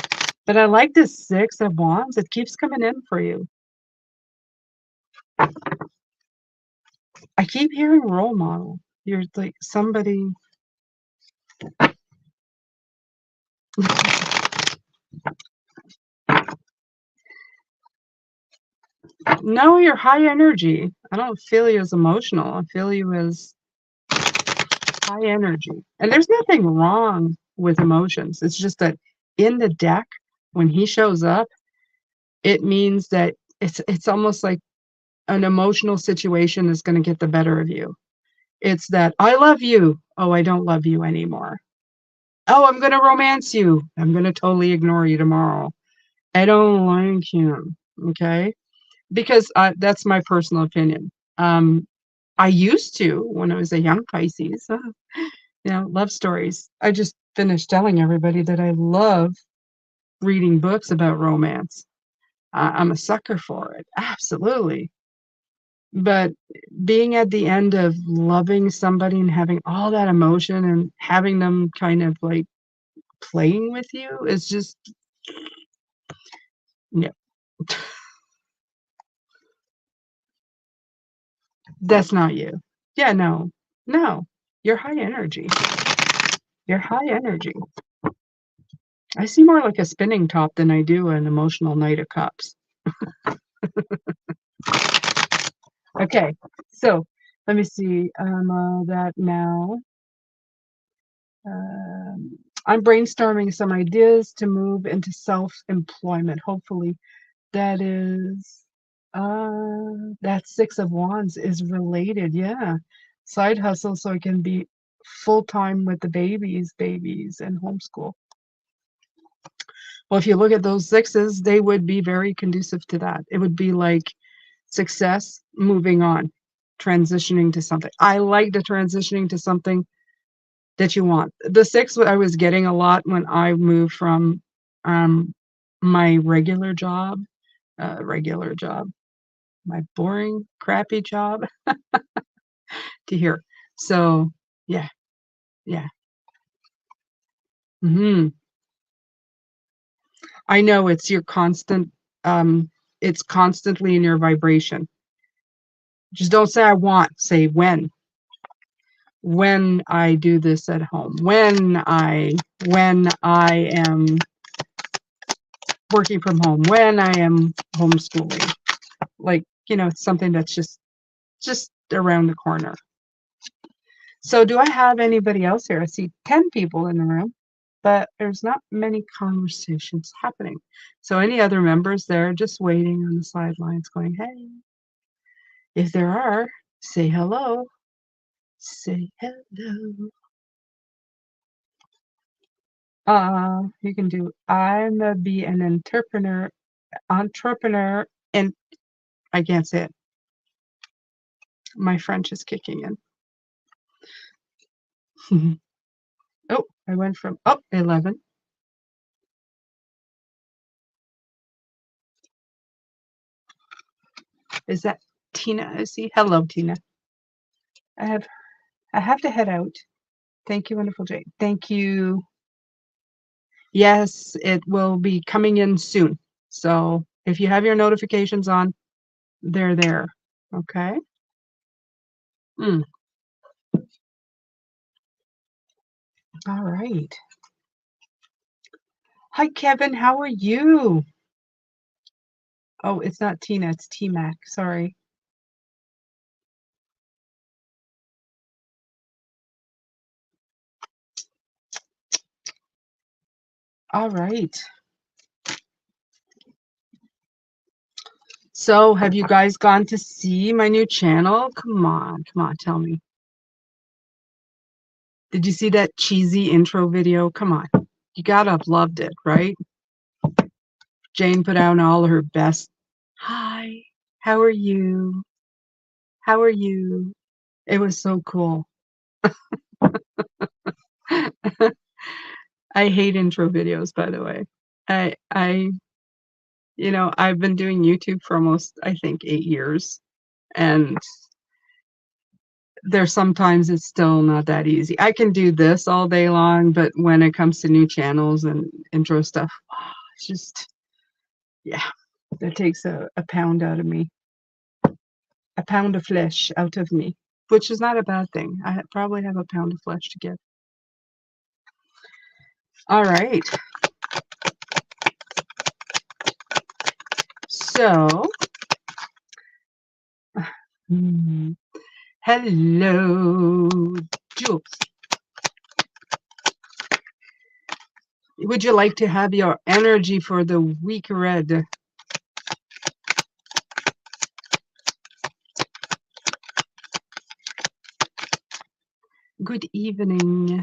Speaker 1: But I like this Six of Wands. It keeps coming in for you. I keep hearing role model. You're like somebody. No, you're high energy. I don't feel you as emotional. I feel you as high energy. And there's nothing wrong with emotions. It's just that in the deck, when he shows up, it means that it's almost like an emotional situation is going to get the better of you. It's that I love you. Oh, I don't love you anymore. Oh, I'm going to romance you. I'm going to totally ignore you tomorrow. I don't like him. Okay. Because that's my personal opinion. I used to, when I was a young Pisces, love stories. I just finished telling everybody that I love reading books about romance. I'm a sucker for it. Absolutely. But being at the end of loving somebody and having all that emotion and having them kind of like playing with you is just, no, that's not you. Yeah, no, no, you're high energy. You're high energy. I see more like a spinning top than I do an emotional Knight of Cups. Okay, so let me see. That now. I'm brainstorming some ideas to move into self-employment. Hopefully, that is that Six of Wands is related. Yeah, side hustle so I can be full time with the babies, and homeschool. Well, if you look at those sixes, they would be very conducive to that. It would be like success, moving on, transitioning to something. I like the transitioning to something that you want. The six I was getting a lot when I moved from my regular job, my boring, crappy job to here. So yeah, yeah. I know it's your constant, it's constantly in your vibration. Just don't say I want, say when I do this at home, when I am working from home, when I am homeschooling. Like, it's something that's just around the corner. So do I have anybody else here? I see 10 people in the room, but there's not many conversations happening. So any other members there just waiting on the sidelines going, hey, if there are, say hello. Say hello. You can do I'm a be an entrepreneur, and I can't say it. My French is kicking in. Oh, I went from 11. Is that Tina? I see. Hello, Tina. I have to head out. Thank you, wonderful Jay. Thank you. Yes, it will be coming in soon. So if you have your notifications on, they're there. Okay. Mm. All right. Hi, Kevin. How are you? Oh, it's not Tina. It's T-Mac. Sorry. All right. So have you guys gone to see my new channel? Come on, tell me. Did you see that cheesy intro video? Come on. You gotta have loved it, right? Jane put out all her best. Hi, how are you? How are you? It was so cool. I hate intro videos, by the way. I I've been doing YouTube for almost, I think, 8 years, and there's sometimes it's still not that easy. I can do this all day long, but when it comes to new channels and intro stuff, it's just, yeah, that takes a pound out of me, a pound of flesh out of me, which is not a bad thing. Probably have a pound of flesh to give. All right. So, hello, Jules. Would you like to have your energy for the week read? Good evening.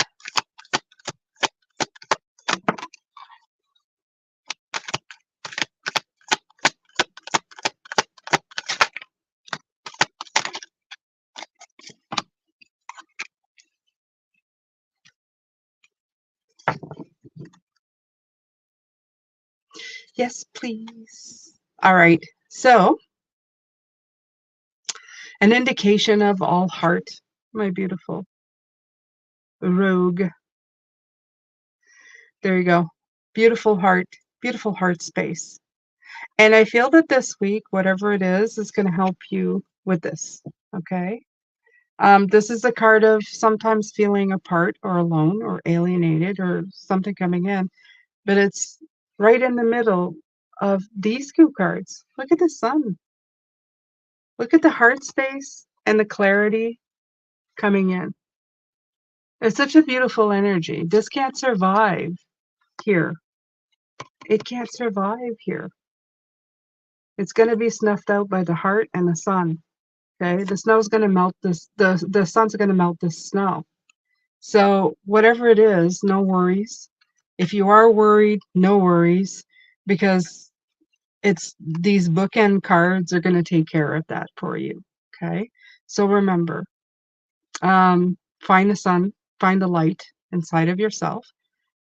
Speaker 1: Yes, please. All right. So, an indication of all heart, my beautiful rogue. There you go. Beautiful heart space. And I feel that this week, whatever it is going to help you with this. Okay. This is a card of sometimes feeling apart or alone or alienated or something coming in, but it's right in the middle of these two cards. Look at the sun. Look at the heart space and the clarity coming in. It's such a beautiful energy. This can't survive here. It can't survive here. It's going to be snuffed out by the heart and the sun. Okay, the snow's going to melt this. The sun's going to melt this snow. So whatever it is, no worries. If you are worried, no worries, because it's these bookend cards are going to take care of that for you. Okay, so remember, find the sun, find the light inside of yourself,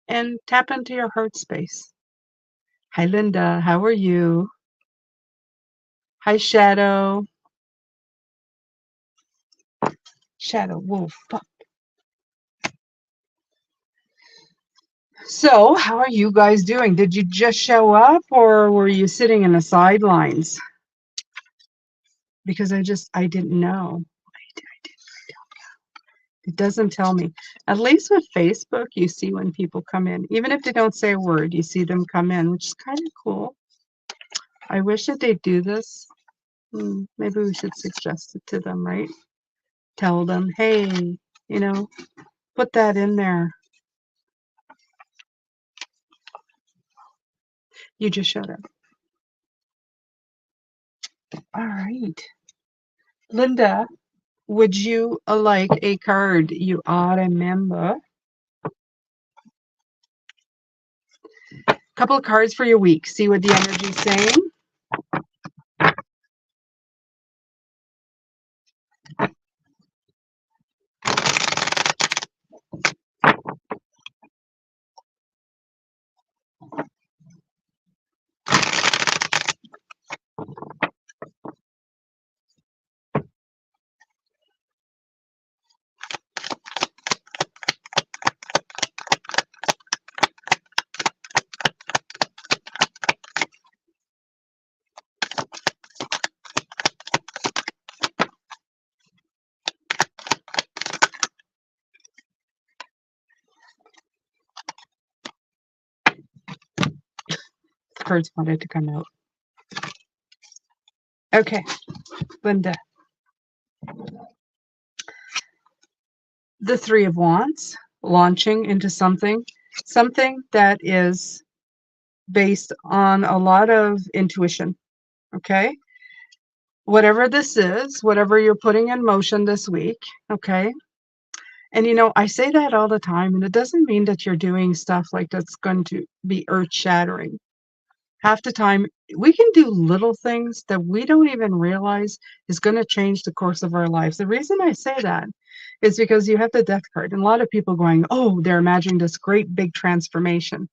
Speaker 1: and tap into your heart space. Hi, Linda. How are you? Hi, Shadow. Shadow Wolf. So, how are you guys doing? Did you just show up or were you sitting in the sidelines? Because I didn't know. It doesn't tell me. At least with Facebook, you see when people come in. Even if they don't say a word, you see them come in, which is kind of cool. I wish that they'd do this. Maybe we should suggest it to them, right? Tell them, hey, put that in there. You just showed up. All right. Linda, would you like a card? You are a member. Couple of cards for your week. See what the energy's saying. Cards wanted to come out. Okay, Linda. The Three of Wands, launching into something that is based on a lot of intuition. Okay, whatever this is, whatever you're putting in motion this week. Okay, and I say that all the time, and it doesn't mean that you're doing stuff like that's going to be earth shattering. half the time we can do little things that we don't even realize is going to change the course of our lives. The reason I say that is because you have the death card, and a lot of people going, oh, they're imagining this great big transformation.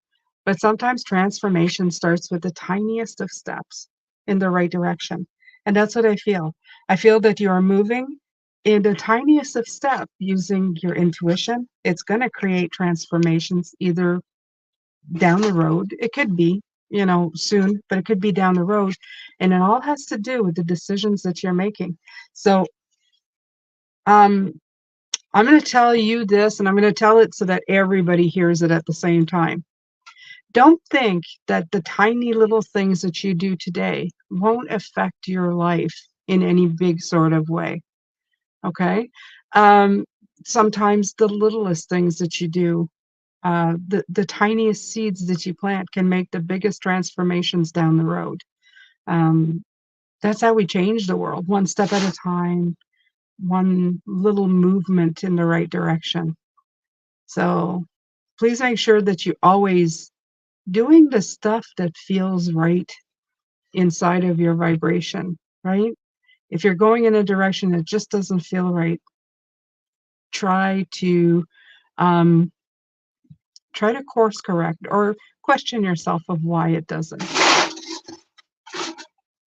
Speaker 1: But sometimes transformation starts with the tiniest of steps in the right direction. And that's what I feel. I feel that you are moving in the tiniest of step using your intuition. It's going to create transformations either down the road. It could be, soon, but it could be down the road. And it all has to do with the decisions that you're making. So um, I'm going to tell you this, and I'm going to tell it so that everybody hears it at the same time. Don't think that the tiny little things that you do today won't affect your life in any big sort of way. Okay? Um, Sometimes the littlest things that you do, the tiniest seeds that you plant can make the biggest transformations down the road. Um, that's how we change the world, one step at a time, one little movement in the right direction. So please make sure that you always doing the stuff that feels right inside of your vibration, right? If you're going in a direction that just doesn't feel right, try to um, course correct or question yourself of why it doesn't.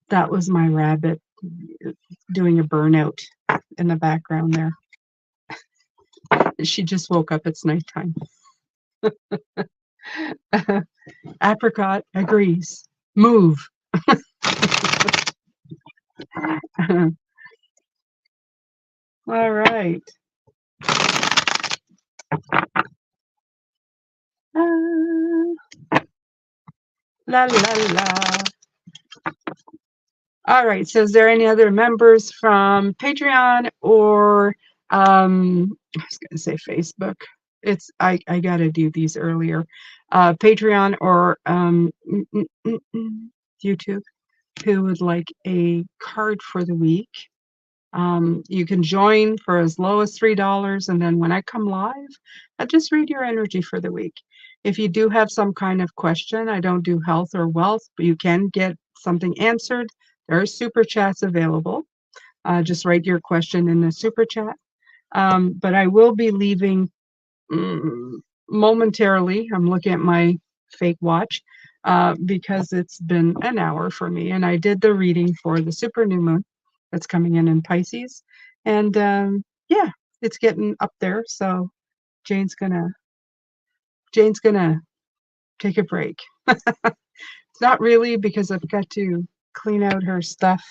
Speaker 1: That was my rabbit doing a burnout in the background there. She just woke up. It's nighttime. Apricot agrees. Move. All right. La la la. All right. So, is there any other members from Patreon or I was going to say Facebook? I got to do these earlier. Patreon or YouTube, who would like a card for the week. You can join for as low as $3, and then when I come live, I just read your energy for the week. If you do have some kind of question, I don't do health or wealth, but you can get something answered. There are super chats available. Just write your question in the super chat. But I will be leaving momentarily. I'm looking at my fake watch because it's been an hour for me, and I did the reading for the super new moon that's coming in Pisces, and yeah, it's getting up there. So Jane's gonna take a break. It's not really, because I've got to clean out her stuff,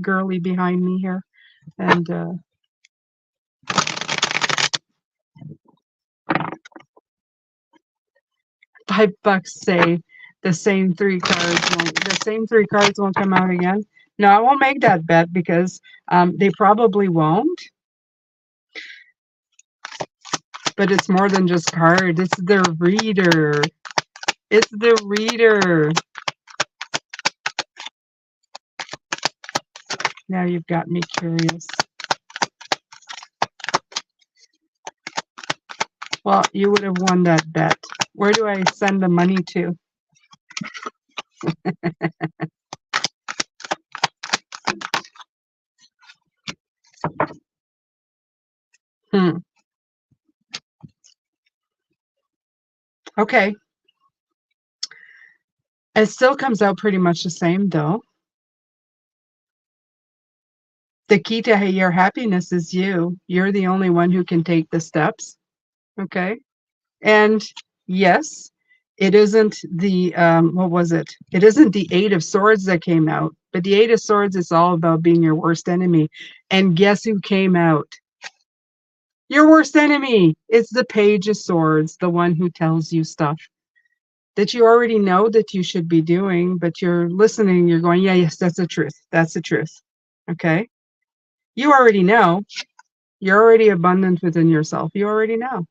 Speaker 1: girly behind me here, and $5 say the same three cards won't come out again. No, I won't make that bet because they probably won't. But it's more than just cards. It's the reader. It's the reader. Now you've got me curious. Well, you would have won that bet. Where do I send the money to? Okay. It still comes out pretty much the same, though. The key to your happiness is you. You're the only one who can take the steps. Okay. And yes, it isn't the, what was it? It isn't the Eight of Swords that came out, but the Eight of Swords is all about being your worst enemy. And guess who came out? Your worst enemy. It's the Page of Swords, the one who tells you stuff that you already know that you should be doing, but you're listening, you're going, yeah, yes, that's the truth. That's the truth. Okay. You already know. You're already abundant within yourself. You already know.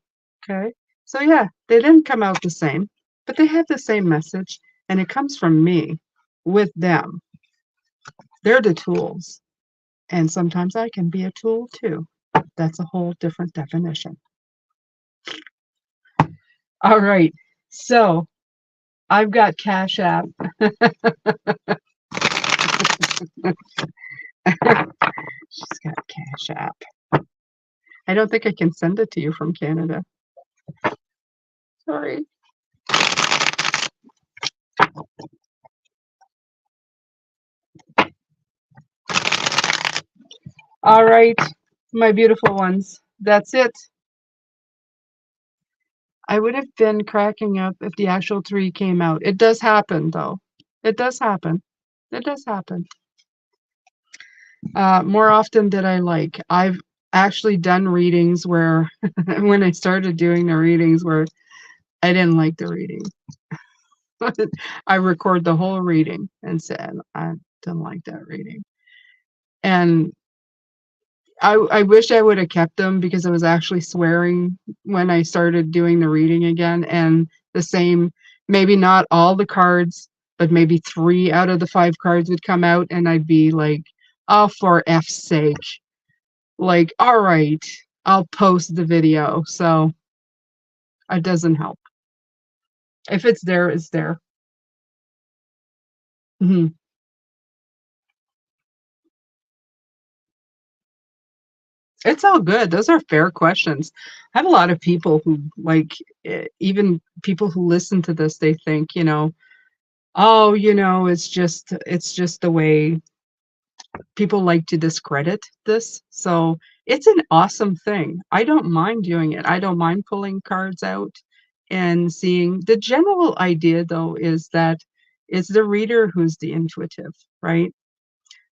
Speaker 1: Okay. So yeah, they didn't come out the same, but they have the same message, and it comes from me with them. They're the tools. And sometimes I can be a tool too. That's a whole different definition. All right. So I've got Cash App. She's got Cash App. I don't think I can send it to you from Canada. Sorry. All right, my beautiful ones. That's it. I would have been cracking up if the actual 3 came out. It does happen, though. It does happen. It does happen. More often than I like. I've actually done readings where, when I started doing the readings, where I didn't like the reading. I record the whole reading and said, I didn't like that reading. And I wish I would have kept them because I was actually swearing when I started doing the reading again. And the same, maybe not all the cards, but maybe 3 out of the 5 cards would come out, and I'd be like, oh, for F's sake. Like, all right, I'll post the video. So it doesn't help. If it's there, it's there. Hmm. It's all good. Those are fair questions. I have a lot of people who like, even people who listen to this, they think, oh, it's just the way people like to discredit this. So it's an awesome thing. I don't mind doing it. I don't mind pulling cards out and seeing. The general idea, though, is that it's the reader who's the intuitive, right?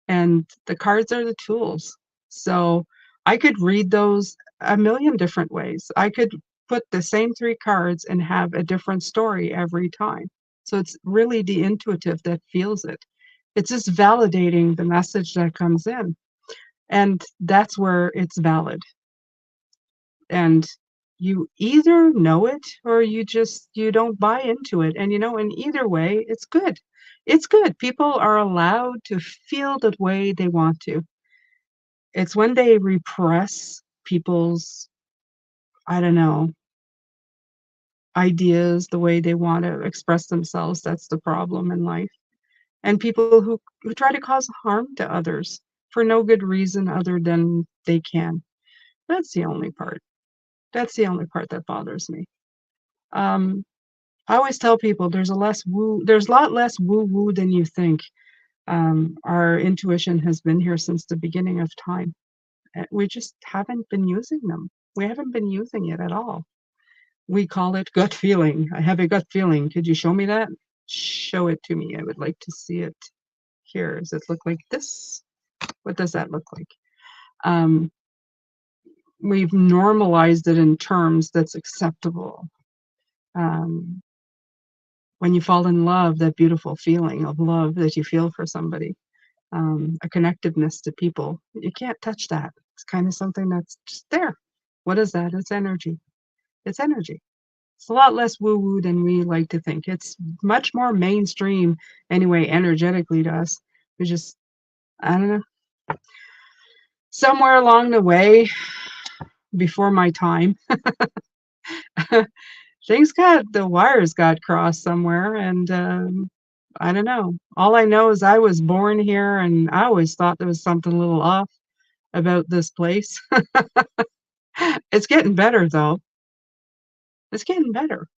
Speaker 1: And the cards are the tools. So I could read those a million different ways. I could put the same 3 cards and have a different story every time. So it's really the intuitive that feels it. It's just validating the message that comes in. And that's where it's valid. And you either know it or you don't buy into it. And in either way, it's good. It's good. People are allowed to feel the way they want to. It's when they repress people's, I don't know, ideas, the way they want to express themselves, that's the problem in life. And people who try to cause harm to others for no good reason other than they can. That's the only part. That's the only part that bothers me. Um, I always tell people there's a lot less woo woo than you think. Our intuition has been here since the beginning of time. We just haven't been using them. We haven't been using it at all. We call it gut feeling. I have a gut feeling. Could you show me that? Show it to me. I would like to see it here. Does it look like this? What does that look like? Um, we've normalized it in terms that's acceptable. Um, when you fall in love, that beautiful feeling of love that you feel for somebody, a connectiveness to people, you can't touch that. It's kind of something that's just there. What is that? It's energy. It's energy. It's a lot less woo-woo than we like to think. It's much more mainstream anyway, energetically to us. We just, I don't know, somewhere along the way, before my time, the wires got crossed somewhere, and I don't know. All I know is I was born here, and I always thought there was something a little off about this place. It's getting better, though. It's getting better.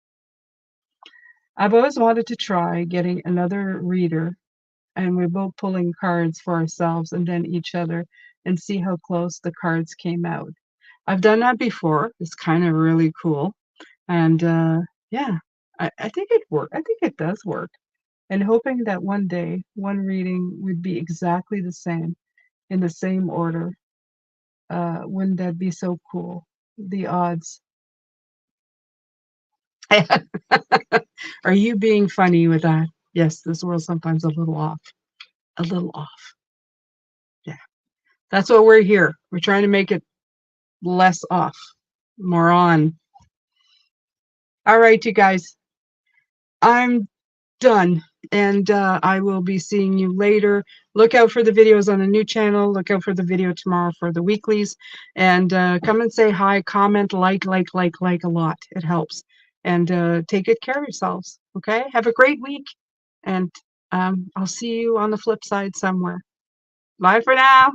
Speaker 1: I've always wanted to try getting another reader, and we're both pulling cards for ourselves and then each other, and see how close the cards came out. I've done that before. It's kind of really cool. And yeah, I think it worked. I think it does work. And hoping that one day one reading would be exactly the same in the same order. Wouldn't that be so cool? The odds. Are you being funny with that? Yes, this world's sometimes a little off. A little off. Yeah. That's what we're here. We're trying to make it less off, more on. All right, you guys. I'm done. And I will be seeing you later. Look out for the videos on the new channel. Look out for the video tomorrow for the weeklies. And come and say hi, comment, like a lot. It helps. And take good care of yourselves. Okay? Have a great week. And I'll see you on the flip side somewhere. Bye for now.